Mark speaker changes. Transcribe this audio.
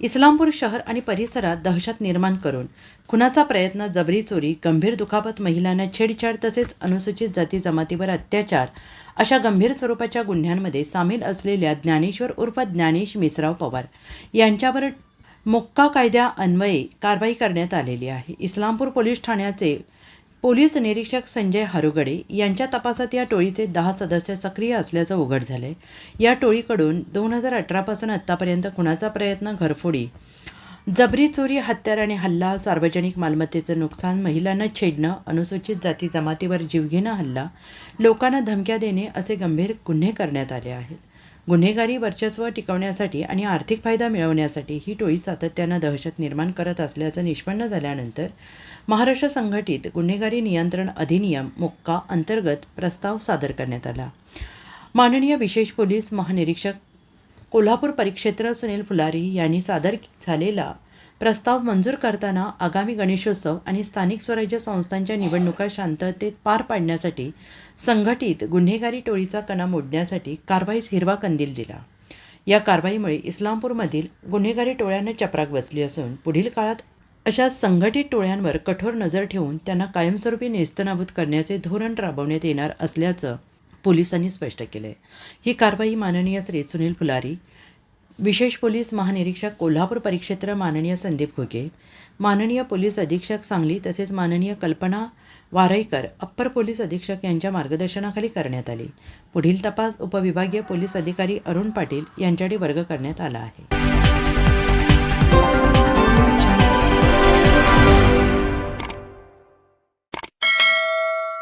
Speaker 1: इस्लामपूर शहर आणि परिसरात दहशत निर्माण करून खुनाचा प्रयत्न, जबरी चोरी, गंभीर दुखापत, महिलांना छेडछाड तसेच अनुसूचित जाती जमातीवर अत्याचार अशा गंभीर स्वरूपाच्या गुन्ह्यांमध्ये सामील असलेल्या ज्ञानेश्वर उर्फ ज्ञानेश मिसराव पवार यांच्यावर मोक्का कायद्यान्वये कारवाई करण्यात आलेली आहे. इस्लामपूर पोलीस ठाण्याचे पोलीस निरीक्षक संजय हारुगडे यांच्या तपासात या टोळीचे 10 सदस्य सक्रिय असल्याचं उघड झालंय. या टोळीकडून 2018 पासून आत्तापर्यंत खुनाचा प्रयत्न, घरफोडी, जबरी चोरी, हत्यार आणि हल्ला, सार्वजनिक मालमत्तेचं नुकसान, महिलांना छेडणं, अनुसूचित जाती जमातीवर जीवघेणा हल्ला, लोकांना धमक्या देणे असे गंभीर गुन्हे करण्यात आले आहेत. गुन्हेगारी वर्चस्व टिकवण्यासाठी आणि आर्थिक फायदा मिळवण्यासाठी ही टोळी सातत्यानं दहशत निर्माण करत असल्याचं निष्पन्न झाल्यानंतर महाराष्ट्र संघटित गुन्हेगारी नियंत्रण अधिनियम मोक्का अंतर्गत प्रस्ताव सादर करण्यात आला. माननीय विशेष पोलीस महानिरीक्षक कोल्हापूर परिक्षेत्र सुनील फुलारी यांनी सादर झालेला प्रस्ताव मंजूर करताना आगामी गणेशोत्सव आणि स्थानिक स्वराज्य संस्थांच्या निवडणुका शांततेत पार पाडण्यासाठी संघटित गुन्हेगारी टोळीचा कणा मोडण्यासाठी कारवाईस हिरवा कंदील दिला. या कारवाईमुळे इस्लामपूरमधील गुन्हेगारी टोळ्यांना चपराक बसली असून पुढील काळात अशा संघटित टोळ्यांवर कठोर नजर ठेवून त्यांना कायमस्वरूपी नेस्तनाबूत करण्याचे धोरण राबवण्यात येणार असल्याचं पोलिसांनी स्पष्ट केलं. ही कारवाई माननीय श्री सुनील फुलारी, विशेष पोलीस महानिरीक्षक कोल्हापूर परिक्षेत्र माननीय संदीप घुगे, माननीय पोलीस अधीक्षक सांगली तसेच माननीय कल्पना वाराईकर अप्पर पोलीस अधीक्षक यांच्या मार्गदर्शनाखाली करण्यात आली. पुढील तपास उपविभागीय पोलीस अधिकारी अरुण पाटील यांच्याकडे वर्ग करण्यात आला आहे.